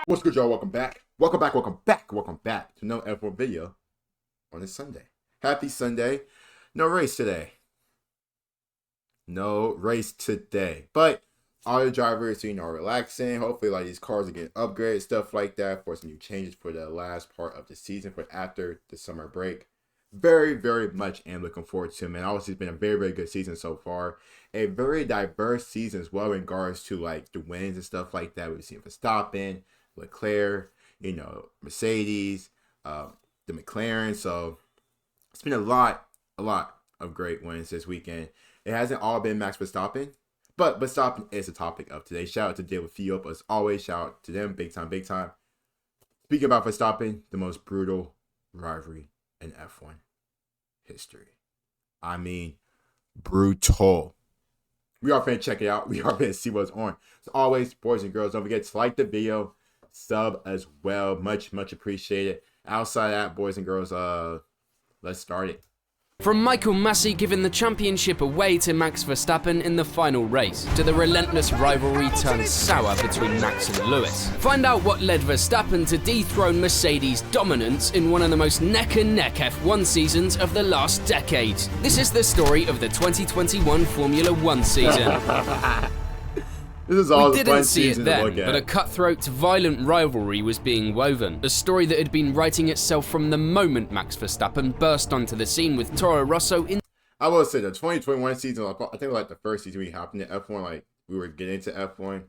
What's good, y'all? Welcome back. Welcome back to no F1 video on this Sunday. Happy Sunday. No race today. But all the drivers, are relaxing. Hopefully, these cars are getting upgraded, stuff like that, for some new changes for the last part of the season, for after the summer break. Very, very much am looking forward to it, man. Obviously, it's been a very, very good season so far. A very diverse season as well in regards to, the wins and stuff like that. We've seen Verstappen, Leclerc, Mercedes, the McLaren. So it's been a lot of great wins this weekend. It hasn't all been Max Verstappen, but Verstappen is the topic of today. Shout out to David Fiop as always. Shout out to them, big time. Speaking about Verstappen, the most brutal rivalry in F1 history. I mean, brutal. We are finna check it out. We are finna see what's on. As always, boys and girls, don't forget to like the video, sub as well. Much appreciated. Outside of that, boys and girls, let's start it. From Michael Massey giving the championship away to Max Verstappen in the final race, to the relentless rivalry turned sour between Max and Lewis. Find out what led Verstappen to dethrone Mercedes' dominance in one of the most neck-and-neck F1 seasons of the last decade. This is the story of the 2021 Formula One season. This is all we the didn't fun see it season to then, look at. but a cutthroat, violent rivalry was being woven. A story that had been writing itself from the moment Max Verstappen burst onto the scene with Toro Rosso in... I will say the 2021 season, I think the first season we hopped into F1, we were getting into F1.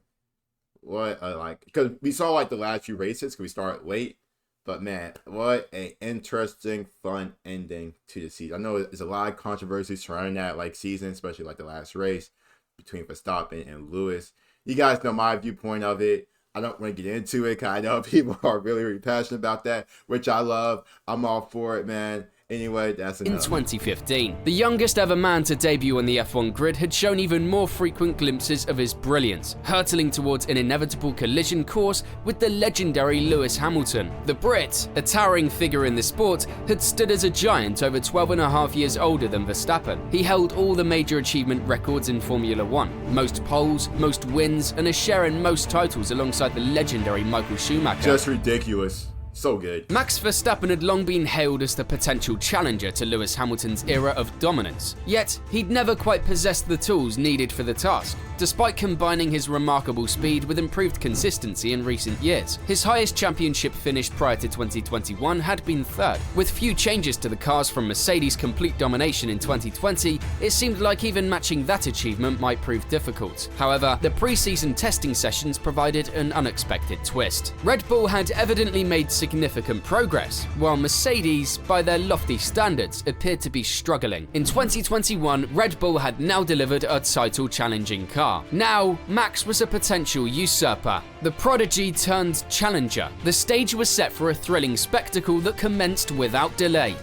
Because we saw the last few races, because we started late. But man, what an interesting, fun ending to the season. I know there's a lot of controversy surrounding that season, especially the last race between Verstappen and Lewis. You guys know my viewpoint of it. I don't want to get into it because I know people are really, really passionate about that, which I love. I'm all for it, man. Anyway, that's enough. In 2015, the youngest ever man to debut on the F1 grid had shown even more frequent glimpses of his brilliance, hurtling towards an inevitable collision course with the legendary Lewis Hamilton. The Brit, a towering figure in the sport, had stood as a giant over 12 and a half years older than Verstappen. He held all the major achievement records in Formula One, most poles, most wins, and a share in most titles alongside the legendary Michael Schumacher. Just ridiculous. So good. Max Verstappen had long been hailed as the potential challenger to Lewis Hamilton's era of dominance, yet he'd never quite possessed the tools needed for the task. Despite combining his remarkable speed with improved consistency in recent years, his highest championship finish prior to 2021 had been third. With few changes to the cars from Mercedes' complete domination in 2020, it seemed like even matching that achievement might prove difficult. However, the pre-season testing sessions provided an unexpected twist. Red Bull had evidently made significant progress, while Mercedes, by their lofty standards, appeared to be struggling. In 2021, Red Bull had now delivered a title-challenging car. Now, Max was a potential usurper. The prodigy turned challenger. The stage was set for a thrilling spectacle that commenced without delay.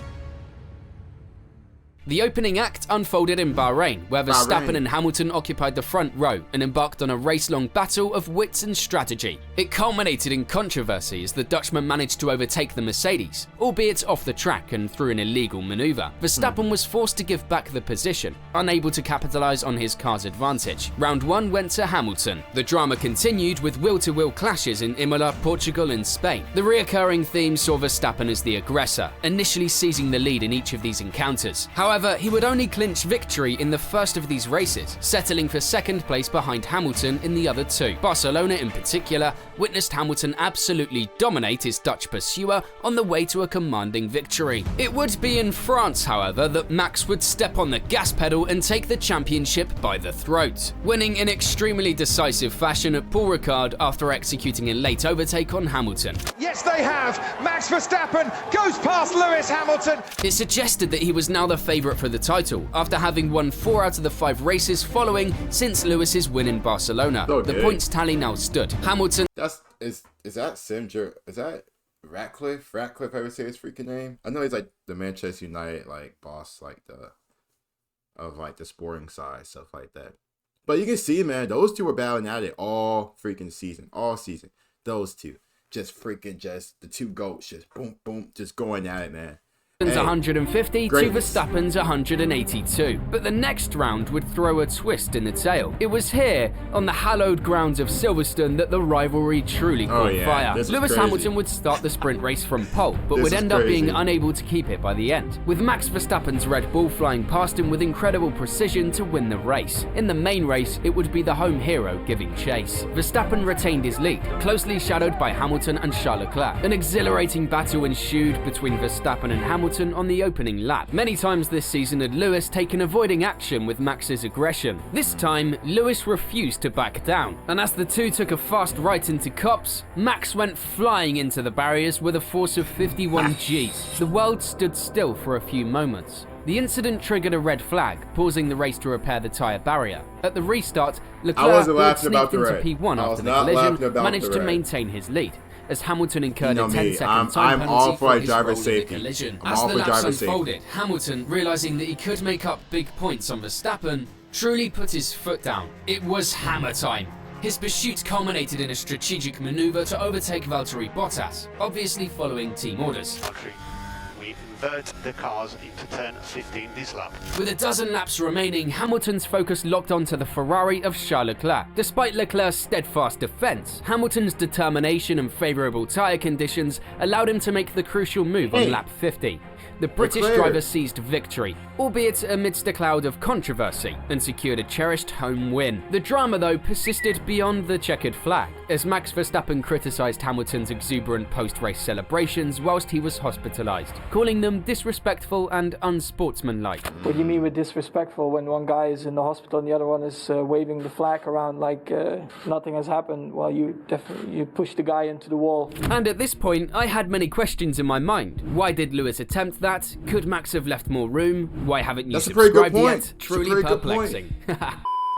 The opening act unfolded in Bahrain, where Verstappen and Hamilton occupied the front row and embarked on a race-long battle of wits and strategy. It culminated in controversy as the Dutchman managed to overtake the Mercedes, albeit off the track and through an illegal maneuver. Verstappen was forced to give back the position, unable to capitalize on his car's advantage. Round 1 went to Hamilton. The drama continued with wheel-to-wheel clashes in Imola, Portugal and Spain. The reoccurring theme saw Verstappen as the aggressor, initially seizing the lead in each of these encounters. However, he would only clinch victory in the first of these races, settling for second place behind Hamilton in the other two. Barcelona in particular witnessed Hamilton absolutely dominate his Dutch pursuer on the way to a commanding victory. It would be in France, however, that Max would step on the gas pedal and take the championship by the throat, winning in extremely decisive fashion at Paul Ricard after executing a late overtake on Hamilton. Yes, they have. Max Verstappen goes past Lewis Hamilton. It suggested that he was now the favourite for the title, after having won 4 out of the 5 races following since Lewis's win in Barcelona. Okay. The points tally now stood. Hamilton... Is that Simger? Is that Ratcliffe? Ratcliffe, I would say his freaking name. I know he's the Manchester United boss, of the sporting side, stuff like that. But you can see, man, those two were battling at it all freaking season. All season. Those two. Just the two goats, just boom, boom, just going at it, man. 150 to Verstappen's 182. But the next round would throw a twist in the tale. It was here, on the hallowed grounds of Silverstone, that the rivalry truly caught fire. Lewis Hamilton would start the sprint race from pole, but would end up being unable to keep it by the end, with Max Verstappen's Red Bull flying past him with incredible precision to win the race. In the main race, it would be the home hero giving chase. Verstappen retained his lead, closely shadowed by Hamilton and Charles Leclerc. An exhilarating battle ensued between Verstappen and Hamilton on the opening lap. Many times this season had Lewis taken avoiding action with Max's aggression. This time, Lewis refused to back down, and as the two took a fast right into Copse, Max went flying into the barriers with a force of 51 Gs. The world stood still for a few moments. The incident triggered a red flag, pausing the race to repair the tyre barrier. At the restart, Leclerc, who had sneaked into P1 after the collision, managed to maintain his lead, as Hamilton incurred a 10-second time penalty for his role in the collision. As the laps unfolded, Hamilton, realising that he could make up big points on Verstappen, truly put his foot down. It was hammer time. His pursuit culminated in a strategic manoeuvre to overtake Valtteri Bottas, obviously following team orders. We invert the cars into turn 15 this lap. With a dozen laps remaining, Hamilton's focus locked onto the Ferrari of Charles Leclerc. Despite Leclerc's steadfast defense, Hamilton's determination and favorable tire conditions allowed him to make the crucial move on lap 50. The British driver seized victory, albeit amidst a cloud of controversy, and secured a cherished home win. The drama, though, persisted beyond the checkered flag, as Max Verstappen criticised Hamilton's exuberant post-race celebrations whilst he was hospitalised, calling them disrespectful and unsportsmanlike. What do you mean with disrespectful when one guy is in the hospital and the other one is waving the flag around like nothing has happened while you push the guy into the wall? And at this point, I had many questions in my mind. Why did Lewis attempt that? Could Max have left more room? Why haven't you subscribed yet? Truly perplexing.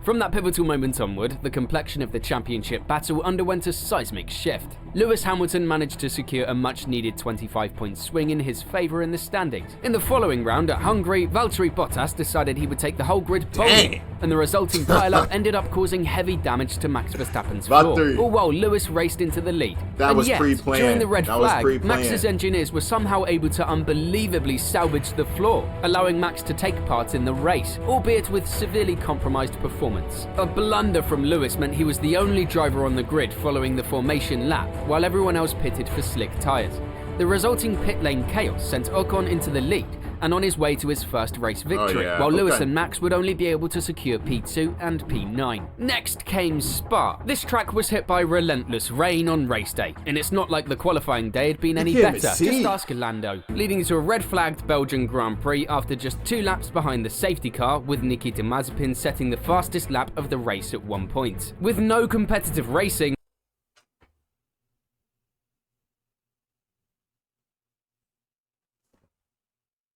From that pivotal moment onward, the complexion of the championship battle underwent a seismic shift. Lewis Hamilton managed to secure a much-needed 25-point swing in his favour in the standings. In the following round at Hungary, Valtteri Bottas decided he would take the whole grid bowling, and the resulting pile-up ended up causing heavy damage to Max Verstappen's floor, all while Lewis raced into the lead. That was yet, pre-planned. During the red flag, Max's engineers were somehow able to unbelievably salvage the floor, allowing Max to take part in the race, albeit with severely compromised performance. A blunder from Lewis meant he was the only driver on the grid following the formation lap, while everyone else pitted for slick tyres. The resulting pit lane chaos sent Ocon into the lead and on his way to his first race victory, while Lewis and Max would only be able to secure P2 and P9. Next came Spa. This track was hit by relentless rain on race day, and it's not like the qualifying day had been any better. Just ask Lando. Leading to a red-flagged Belgian Grand Prix after just 2 laps behind the safety car, with Nikita Mazepin setting the fastest lap of the race at one point. With no competitive racing,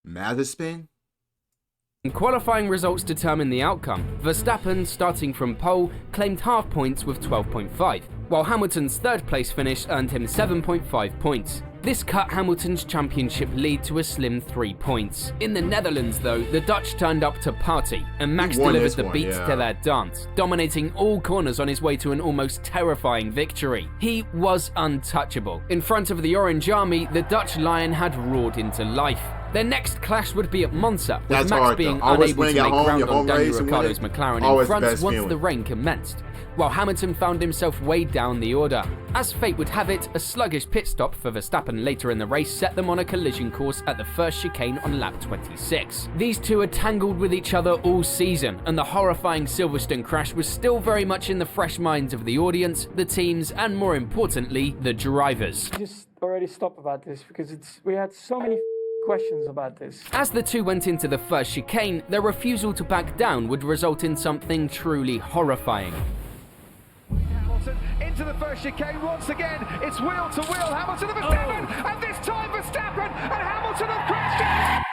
Mazepin? qualifying results determine the outcome. Verstappen, starting from pole, claimed half points with 12.5, while Hamilton's third place finish earned him 7.5 points. This cut Hamilton's championship lead to a slim 3 points. In the Netherlands, though, the Dutch turned up to party, and Max delivered the beats to their dance, dominating all corners on his way to an almost terrifying victory. He was untouchable. In front of the Orange Army, the Dutch Lion had roared into life. Their next clash would be at Monza, with Max being unable to make ground on Daniel Ricciardo's McLaren in front once the rain commenced, while Hamilton found himself way down the order. As fate would have it, a sluggish pit stop for Verstappen later in the race set them on a collision course at the first chicane on lap 26. These two had tangled with each other all season, and the horrifying Silverstone crash was still very much in the fresh minds of the audience, the teams, and more importantly, the drivers. Just already stop about this because we had so many questions about this. As the two went into the first chicane, their refusal to back down would result in something truly horrifying. Hamilton into the first chicane once again. It's wheel to wheel. Hamilton and Verstappen, and this time Verstappen and Hamilton have crashed.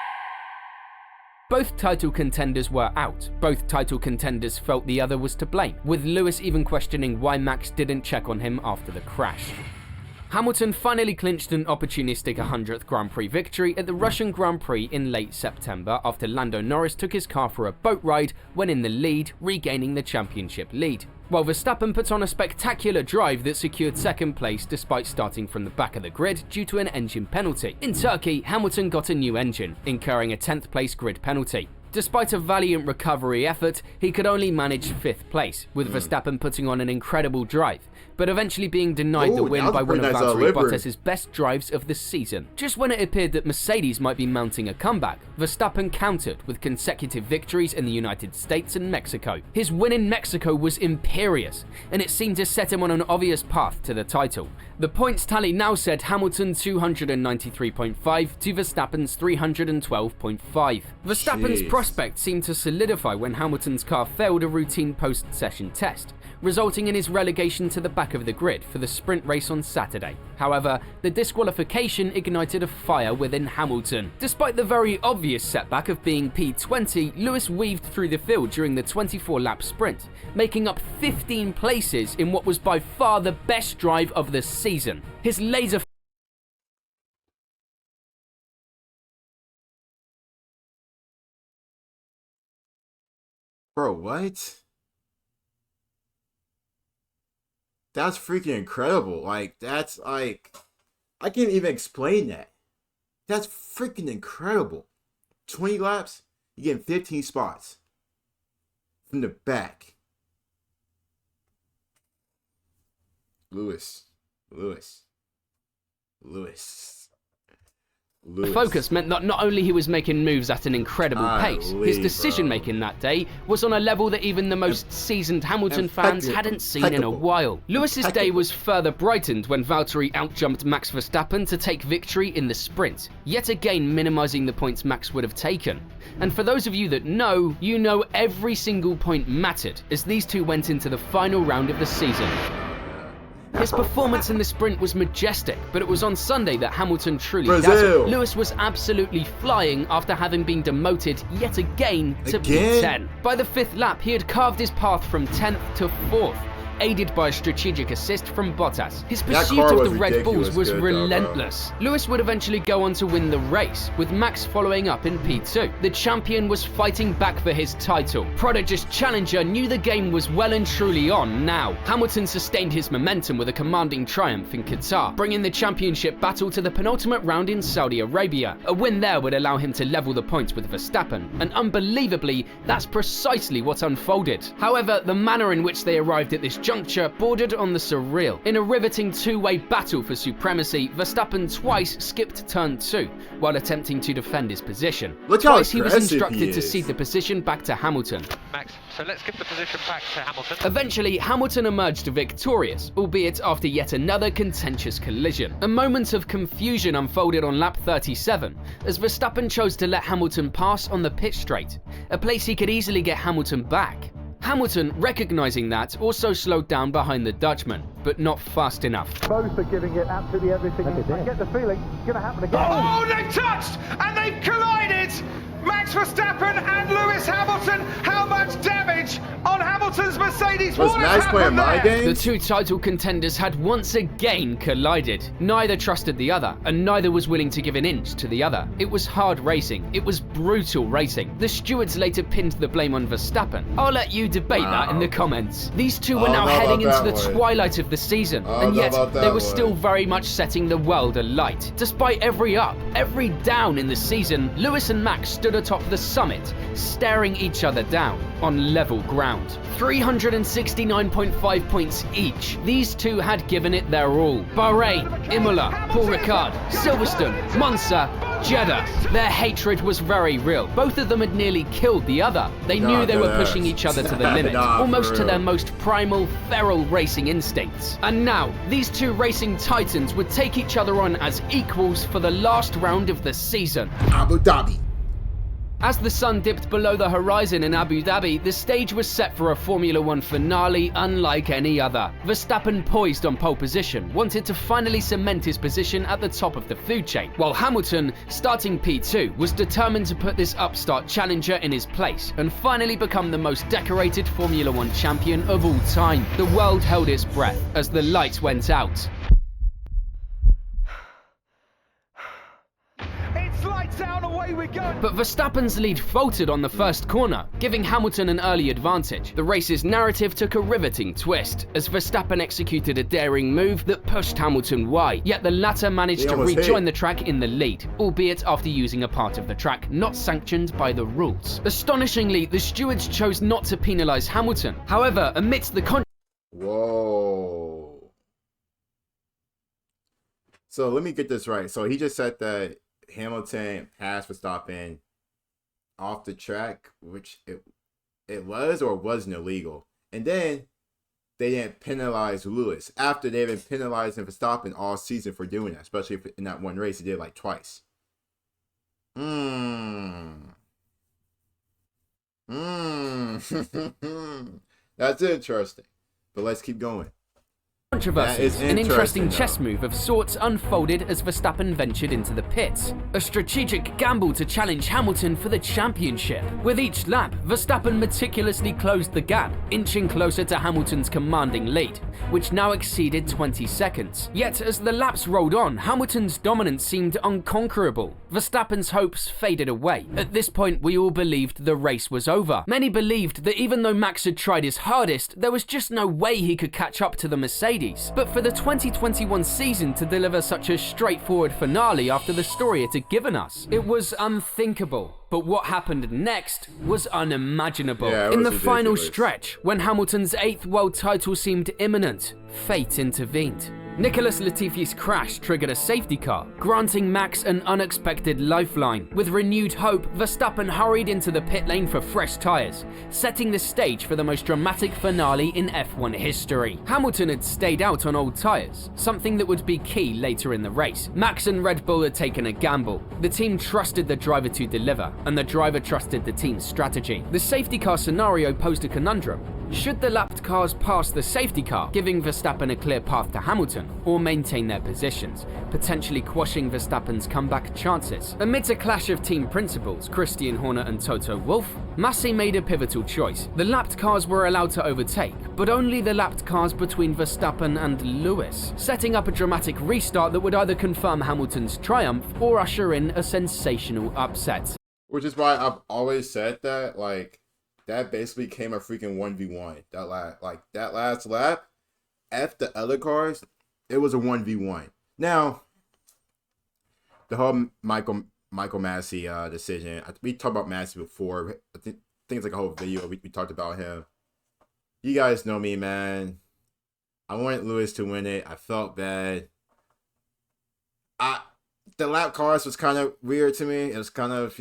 Both title contenders were out. Both title contenders felt the other was to blame, with Lewis even questioning why Max didn't check on him after the crash. Hamilton finally clinched an opportunistic 100th Grand Prix victory at the Russian Grand Prix in late September after Lando Norris took his car for a boat ride when in the lead, regaining the championship lead. While Verstappen put on a spectacular drive that secured second place despite starting from the back of the grid due to an engine penalty. In Turkey, Hamilton got a new engine, incurring a 10th place grid penalty. Despite a valiant recovery effort, he could only manage 5th place, with Verstappen putting on an incredible drive, but eventually being denied the win by one of Valtteri Bottas' best drives of the season. Just when it appeared that Mercedes might be mounting a comeback, Verstappen countered with consecutive victories in the United States and Mexico. His win in Mexico was imperious, and it seemed to set him on an obvious path to the title. The points tally now said Hamilton 293.5 to Verstappen's 312.5. Verstappen's prospect seemed to solidify when Hamilton's car failed a routine post-session test, resulting in his relegation to the back of the grid for the sprint race on Saturday. However, the disqualification ignited a fire within Hamilton. Despite the very obvious setback of being P20, Lewis weaved through the field during the 24-lap sprint, making up 15 places in what was by far the best drive of the season. His laser Bro, what? That's freaking incredible. Like, that's like, I can't even explain that. That's freaking incredible. 20 laps, you're getting 15 spots from the back. Lewis. focus meant that not only he was making moves at an incredible pace, his decision-making that day was on a level that even the most seasoned Hamilton fans hadn't seen in a while. Lewis's day was further brightened when Valtteri outjumped Max Verstappen to take victory in the sprint, yet again minimizing the points Max would have taken. And for those of you that know, you know every single point mattered as these two went into the final round of the season. His performance in the sprint was majestic, but it was on Sunday that Hamilton truly dazzled. Lewis was absolutely flying after having been demoted yet again to P10. By the 5th lap, he had carved his path from 10th to 4th, aided by a strategic assist from Bottas. His pursuit of the Red Bulls was relentless. Lewis would eventually go on to win the race, with Max following up in P2. The champion was fighting back for his title. Prodigious challenger knew the game was well and truly on now. Hamilton sustained his momentum with a commanding triumph in Qatar, bringing the championship battle to the penultimate round in Saudi Arabia. A win there would allow him to level the points with Verstappen, and unbelievably, that's precisely what unfolded. However, the manner in which they arrived at this juncture bordered on the surreal. In a riveting two-way battle for supremacy, Verstappen twice skipped turn 2 while attempting to defend his position. Twice he was instructed to cede the position back to Hamilton. Max, so let's give the position back to Hamilton. Eventually, Hamilton emerged victorious, albeit after yet another contentious collision. A moment of confusion unfolded on lap 37 as Verstappen chose to let Hamilton pass on the pit straight, a place he could easily get Hamilton back. Hamilton, recognizing that, also slowed down behind the Dutchman, but not fast enough. Both are giving it absolutely everything. I get the feeling it's going to happen again. Oh, they've touched and they've collided! Max Verstappen and Lewis Hamilton. How much damage on Hamilton's Mercedes? Was Max playing my game? The two title contenders had once again collided. Neither trusted the other, and neither was willing to give an inch to the other. It was hard racing. It was brutal racing. The stewards later pinned the blame on Verstappen. I'll let you debate that in the comments. These two were now heading into the twilight of the season, and yet they were still very much setting the world alight. Despite every up, every down in the season, Lewis and Max stood atop the summit, staring each other down on level ground. 369.5 points each. These two had given it their all. Bahrain, Imola, Paul Ricard, Silverstone, Monza, Jeddah. Their hatred was very real. Both of them had nearly killed the other. They knew they were pushing each other to the limit, almost to their most primal, feral racing instincts. And now, these two racing titans would take each other on as equals for the last round of the season. Abu Dhabi. As the sun dipped below the horizon in Abu Dhabi, the stage was set for a Formula One finale unlike any other. Verstappen, poised on pole position, wanted to finally cement his position at the top of the food chain, while Hamilton, starting P2, was determined to put this upstart challenger in his place and finally become the most decorated Formula One champion of all time. The world held its breath as the lights went out. go. But Verstappen's lead faltered on the first corner, giving Hamilton an early advantage. The race's narrative took a riveting twist, as Verstappen executed a daring move that pushed Hamilton wide, yet the latter managed to rejoin the track in the lead, albeit after using a part of the track not sanctioned by the rules. Astonishingly, the stewards chose not to penalise Hamilton. However, amidst the Whoa. So let me get this right. So he just said that Hamilton passed Verstappen off the track, which it was or wasn't illegal. And then they didn't penalize Lewis after they've been penalizing Verstappen all season for doing that, especially if in that one race he did like twice. That's interesting. But let's keep going. Controversies, an interesting chess move of sorts unfolded as Verstappen ventured into the pits. A strategic gamble to challenge Hamilton for the championship. With each lap, Verstappen meticulously closed the gap, inching closer to Hamilton's commanding lead, which now exceeded 20 seconds. Yet as the laps rolled on, Hamilton's dominance seemed unconquerable. Verstappen's hopes faded away. At this point, we all believed the race was over. Many believed that even though Max had tried his hardest, there was just no way he could catch up to the Mercedes. But for the 2021 season to deliver such a straightforward finale after the story it had given us, it was unthinkable. But what happened next was unimaginable. In the final stretch, when Hamilton's 8th world title seemed imminent, fate intervened. Nicholas Latifi's crash triggered a safety car, granting Max an unexpected lifeline. With renewed hope, Verstappen hurried into the pit lane for fresh tyres, setting the stage for the most dramatic finale in F1 history. Hamilton had stayed out on old tyres, something that would be key later in the race. Max and Red Bull had taken a gamble. The team trusted the driver to deliver, and the driver trusted the team's strategy. The safety car scenario posed a conundrum. Should the lapped cars pass the safety car, giving Verstappen a clear path to Hamilton, or maintain their positions, potentially quashing Verstappen's comeback chances? Amidst a clash of team principles, Christian Horner and Toto Wolff, Massey made a pivotal choice. The lapped cars were allowed to overtake, but only the lapped cars between Verstappen and Lewis, setting up a dramatic restart that would either confirm Hamilton's triumph or usher in a sensational upset. Which is why I've always said that, like, that basically became a freaking 1v1. That last lap, F the other cars, it was a 1v1. Now, the whole Michael Massey decision, we talked about Massey before. I think it's like a whole video. We talked about him. You guys know me, man. I wanted Lewis to win it. I felt bad. The lap cars was kind of weird to me. It was kind of,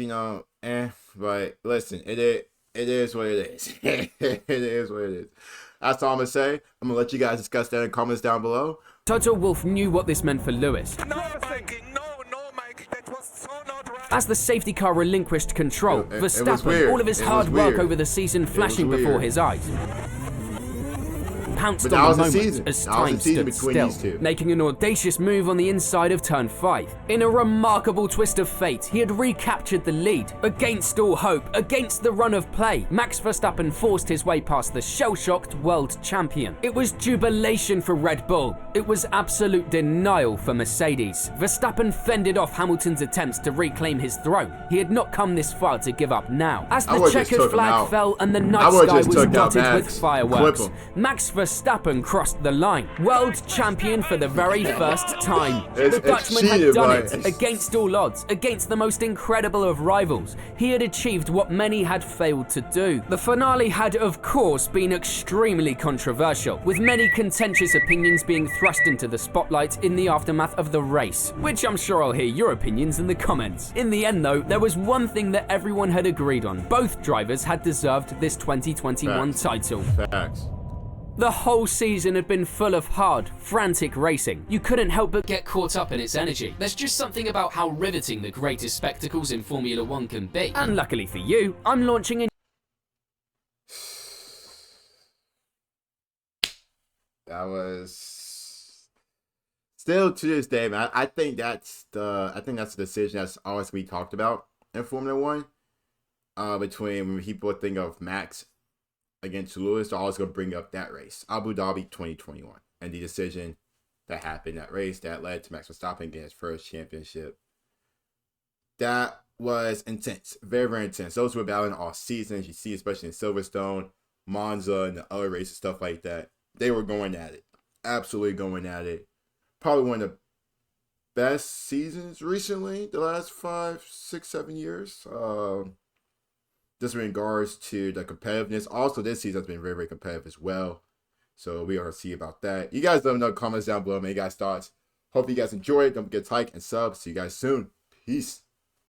but listen, it is what it is. It is what it is. That's all I'm going to say. I'm going to let you guys discuss that in the comments down below. Toto Wolff knew what this meant for Lewis. No, Mike, that was so not right. As the safety car relinquished control, Verstappen, all of his hard work over the season flashing before his eyes, pounced on the moment as time stood still, making an audacious move on the inside of turn 5. In a remarkable twist of fate, he had recaptured the lead. Against all hope, against the run of play, Max Verstappen forced his way past the shell-shocked world champion. It was jubilation for Red Bull. It was absolute denial for Mercedes. Verstappen fended off Hamilton's attempts to reclaim his throne. He had not come this far to give up now. As the checkered flag fell and the night sky was dotted with fireworks, Max Verstappen crossed the line. World champion for the very first time. The Dutchman had done it against all odds, against the most incredible of rivals. He had achieved what many had failed to do. The finale had, of course, been extremely controversial, with many contentious opinions being thrust into the spotlight in the aftermath of the race, which I'm sure I'll hear your opinions in the comments. In the end, though, there was one thing that everyone had agreed on. Both drivers had deserved this 2021 title. Facts. The whole season had been full of hard, frantic racing. You couldn't help but get caught up in its energy. There's just something about how riveting the greatest spectacles in Formula 1 can be. And luckily for you, I'm launching a That was still to this day, man. I think that's the decision that's always we talked about in Formula 1. Between when people think of Max against Lewis, they're always gonna bring up that race, Abu Dhabi 2021, and the decision that happened in that race that led to Max Verstappen getting his first championship. That was intense. Very, very intense. Those who were battling all seasons, you see, especially in Silverstone, Monza, and the other races, stuff like that. They were going at it. Absolutely going at it. Probably one of the best seasons recently, the last 5, 6, 7 years. Just in regards to the competitiveness. Also, this season has been very, very competitive as well. So we are going to see about that. You guys let me know in the comments down below. Man, you guys thoughts. Hope you guys enjoyed. Don't forget to like and sub. See you guys soon. Peace.